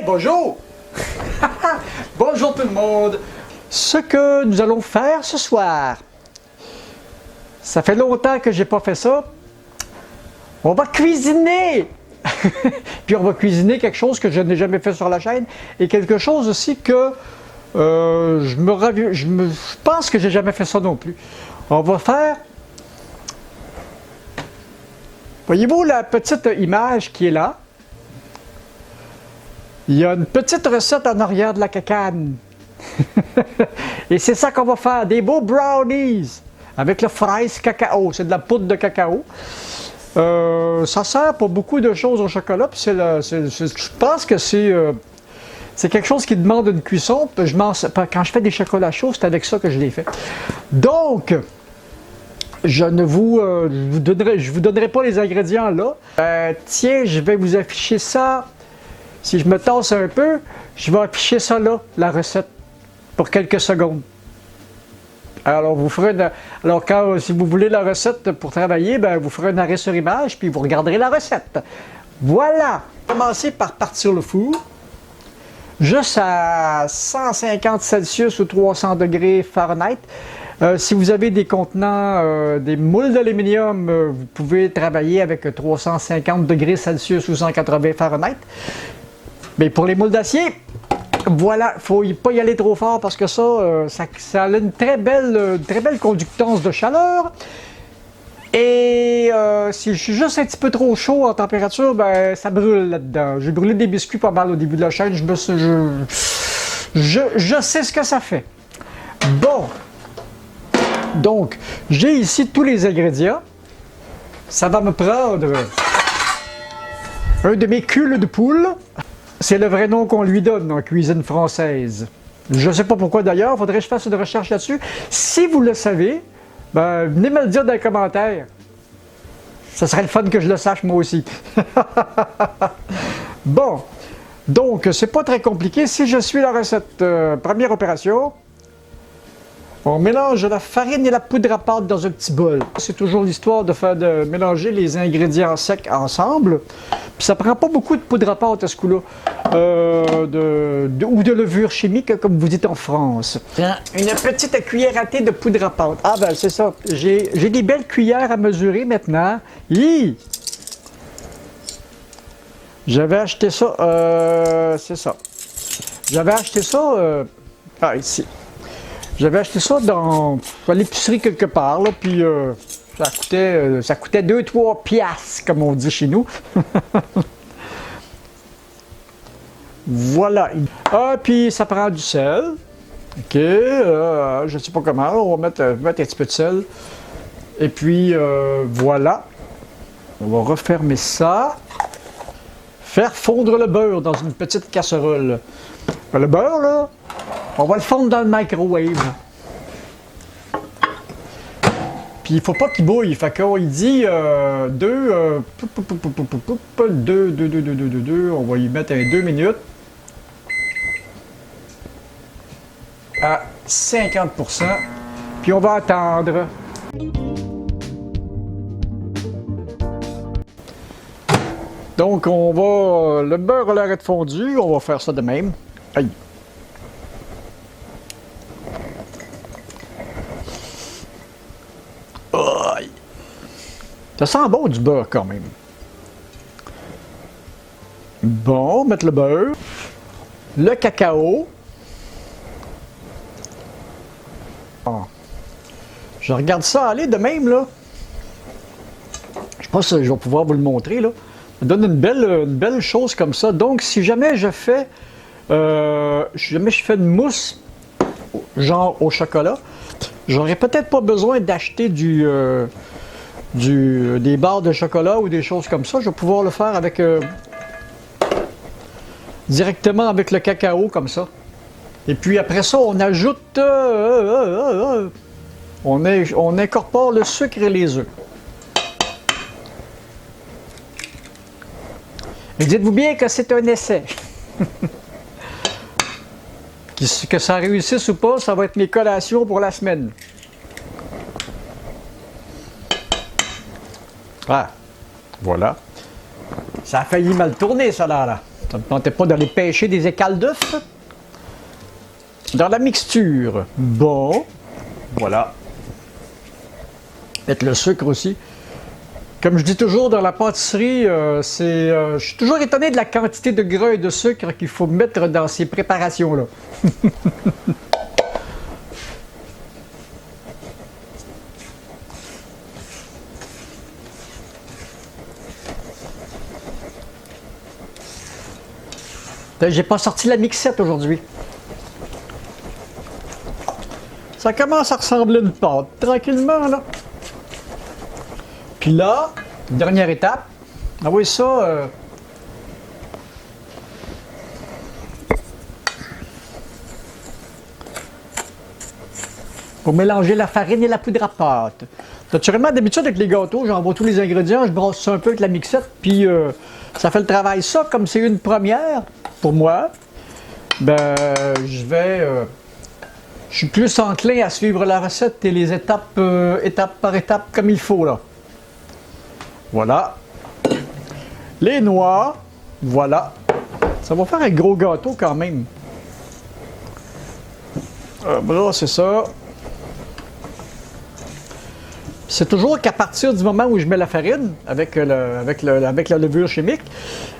Bonjour! Bonjour tout le monde! Ce que nous allons faire ce soir, ça fait longtemps que j'ai pas fait ça. On va cuisiner! Puis on va cuisiner quelque chose que je n'ai jamais fait sur la chaîne et quelque chose aussi que je pense que j'ai jamais fait ça non plus. On va faire... Voyez-vous la petite image qui est là? Il y a une petite recette en arrière de la cacane. Et c'est ça qu'on va faire, des beaux brownies avec le fraise cacao. C'est de la poudre de cacao. Ça sert pour beaucoup de choses au chocolat. Puis je pense que c'est quelque chose qui demande une cuisson. Quand je fais des chocolats chauds, c'est avec ça que je les fais. Donc, je ne vous donnerai pas les ingrédients là. Tiens, je vais vous afficher ça. Si je me tasse un peu, je vais afficher ça là, la recette, pour quelques secondes. Alors, si vous voulez la recette pour travailler, ben, vous ferez un arrêt sur image, puis vous regarderez la recette. Voilà! Commencez par partir le four, juste à 150 Celsius ou 300 degrés Fahrenheit. Si vous avez des contenants, des moules d'aluminium, vous pouvez travailler avec 350 degrés Celsius ou 180 Fahrenheit. Mais pour les moules d'acier, voilà, il ne faut pas y aller trop fort parce que ça a une très belle conductance de chaleur. Et si je suis juste un petit peu trop chaud en température, ben ça brûle là-dedans. J'ai brûlé des biscuits pas mal au début de la chaîne. Je sais ce que ça fait. Bon. Donc, j'ai ici tous les ingrédients. Ça va me prendre un de mes culs de poule. C'est le vrai nom qu'on lui donne en cuisine française. Je ne sais pas pourquoi d'ailleurs, il faudrait que je fasse une recherche là-dessus. Si vous le savez, ben, venez me le dire dans les commentaires. Ça serait le fun que je le sache moi aussi. Bon, donc c'est pas très compliqué. Si je suis la recette, première opération, on mélange la farine et la poudre à pâte dans un petit bol. C'est toujours l'histoire de mélanger les ingrédients secs ensemble. Puis ça prend pas beaucoup de poudre à pâte à ce coup-là. Ou de levure chimique, comme vous dites en France. Une petite cuillère à thé de poudre à pâte. Ah ben c'est ça. J'ai des belles cuillères à mesurer maintenant. Hi! J'avais acheté ça. C'est ça. J'avais acheté ça. Ici. J'avais acheté ça à l'épicerie quelque part, là, puis ça coûtait 2-3 piastres, comme on dit chez nous. Voilà. Puis ça prend du sel. OK. Je ne sais pas comment. On va mettre un petit peu de sel. Et puis, voilà. On va refermer ça. Faire fondre le beurre dans une petite casserole. Le beurre, là, on va le fondre dans le microwave. Puis il ne faut pas qu'il bouille. Fait qu'on il dit 2, on va y mettre 2 minutes. À 50%. Puis on va attendre. Donc le beurre a l'air d'être fondu. On va faire ça de même. Aïe. Ça sent bon du beurre quand même. Bon, mettre le beurre, le cacao. Je regarde ça aller de même là. Je sais pas si je vais pouvoir vous le montrer là. Ça donne une belle chose comme ça. Donc si jamais je fais une mousse genre au chocolat, j'aurais peut-être pas besoin d'acheter des barres de chocolat ou des choses comme ça. Je vais pouvoir le faire avec directement avec le cacao comme ça. Et puis après ça, on ajoute on incorpore le sucre et les œufs. Et dites-vous bien que c'est un essai. Que ça réussisse ou pas, ça va être mes collations pour la semaine. Ah, voilà. Ça a failli mal tourner, ça là. Ça ne me tentait pas d'aller pêcher des écales d'œufs. Dans la mixture, bon, voilà. Mettre le sucre aussi. Comme je dis toujours dans la pâtisserie, je suis toujours étonné de la quantité de gras et de sucre qu'il faut mettre dans ces préparations-là. J'ai pas sorti la mixette aujourd'hui. Ça commence à ressembler à une pâte, tranquillement, là. Puis là, dernière étape. Ah oui, ça... pour mélanger la farine et la poudre à pâte. Naturellement, d'habitude, avec les gâteaux, j'envoie tous les ingrédients, je brosse ça un peu avec la mixette, puis ça fait le travail. Ça, comme c'est une première, pour moi, ben, je suis plus enclin à suivre la recette et les étapes, étape par étape, comme il faut, là. Voilà. Les noix, voilà. Ça va faire un gros gâteau, quand même. Là, c'est ça. C'est toujours qu'à partir du moment où je mets la farine avec la levure chimique,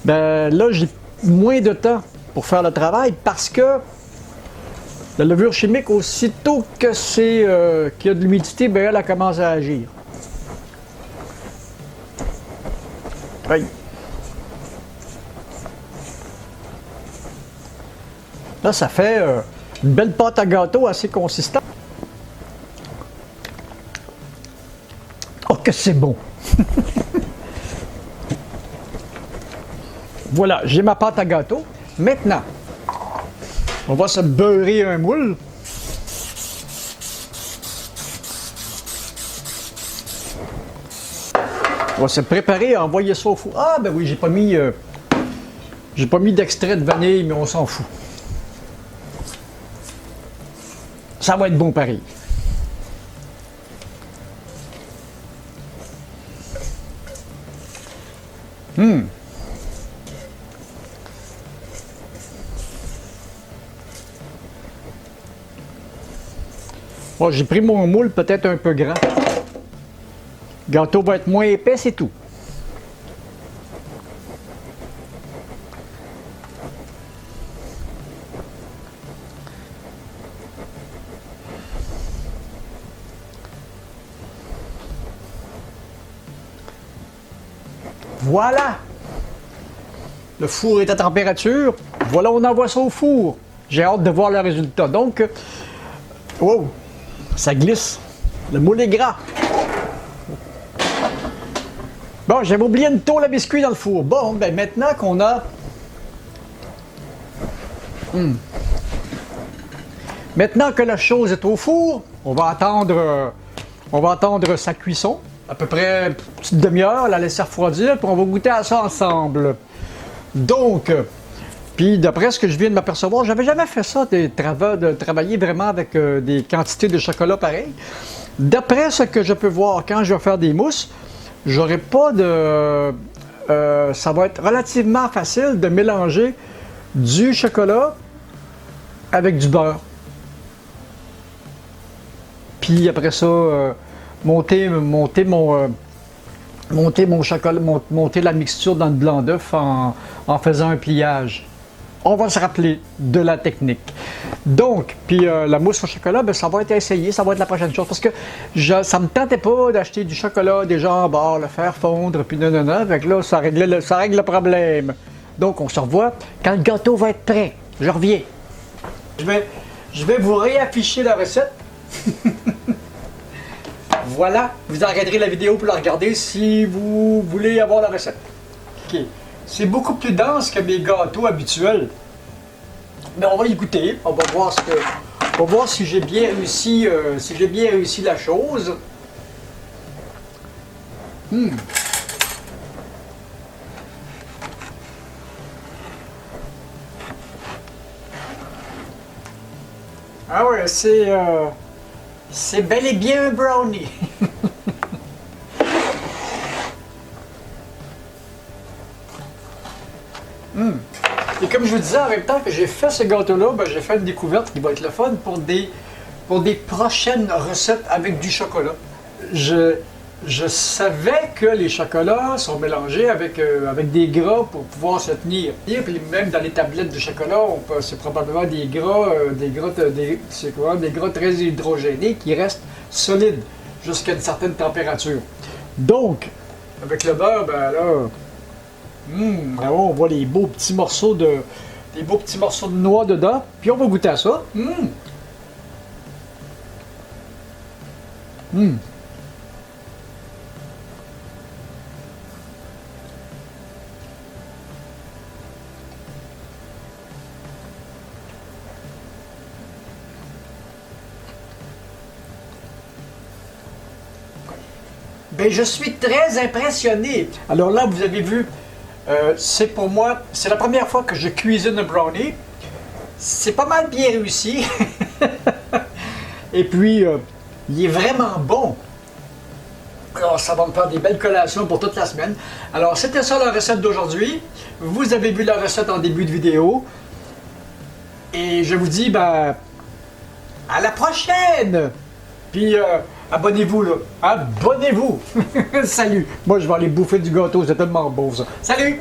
ben là, j'ai moins de temps pour faire le travail parce que la levure chimique, aussitôt que qu'il y a de l'humidité, ben elle commence à agir. Aïe. Là, ça fait une belle pâte à gâteau assez consistante. Oh, que c'est bon! Voilà, j'ai ma pâte à gâteau. Maintenant, on va se beurrer un moule. On va se préparer à envoyer ça au four. Ah, ben oui, j'ai pas mis d'extrait de vanille, mais on s'en fout. Ça va être bon pareil. Bon, j'ai pris mon moule peut-être un peu grand. Le gâteau va être moins épais, c'est tout. Voilà! Le four est à température. Voilà, on envoie ça au four. J'ai hâte de voir le résultat. Donc, wow! Ça glisse. Le moule est gras. Bon, j'avais oublié une tôle à biscuits dans le four. Bon, ben maintenant qu'on a... Maintenant que la chose est au four, on va attendre sa cuisson. À peu près une petite demi-heure, la laisser refroidir, puis on va goûter à ça ensemble. Donc, puis d'après ce que je viens de m'apercevoir, j'avais jamais fait ça, de travailler vraiment avec des quantités de chocolat pareilles. D'après ce que je peux voir, quand je vais faire des mousses, j'aurai pas de... ça va être relativement facile de mélanger du chocolat avec du beurre. Puis après ça, monter mon chocolat, monter la mixture dans le blanc d'œuf en faisant un pliage. On va se rappeler de la technique. Donc, puis la mousse au chocolat, ben, ça va être essayé, ça va être la prochaine chose. Parce que ça me tentait pas d'acheter du chocolat déjà en barre, le faire fondre, puis non. Fait que là, ça règle le problème. Donc, on se revoit quand le gâteau va être prêt. Je reviens. Je vais vous réafficher la recette. Voilà, vous arrêterez la vidéo pour la regarder si vous voulez avoir la recette. OK. C'est beaucoup plus dense que mes gâteaux habituels. Mais on va y goûter. On va voir si j'ai bien réussi, la chose. Ah ouais, c'est bel et bien un brownie. je vous disais, en même temps que j'ai fait ce gâteau-là, ben, j'ai fait une découverte qui va être le fun pour des prochaines recettes avec du chocolat. Je savais que les chocolats sont mélangés avec des gras pour pouvoir se tenir. Et puis même dans les tablettes de chocolat, c'est probablement c'est quoi? Des gras très hydrogénés qui restent solides jusqu'à une certaine température. Donc, avec le beurre, ben là, là, on voit les beaux petits morceaux de noix dedans. Puis on va goûter à ça. Ben, je suis très impressionné. Alors là, vous avez vu, c'est pour moi, c'est la première fois que je cuisine un brownie. C'est pas mal bien réussi. Et puis, il est vraiment bon. Alors, ça va me faire des belles collations pour toute la semaine. Alors, c'était ça la recette d'aujourd'hui. Vous avez vu la recette en début de vidéo. Et je vous dis, ben, à la prochaine! Puis, abonnez-vous, là. Abonnez-vous! Salut! Moi, je vais aller bouffer du gâteau. C'est tellement beau, ça. Salut!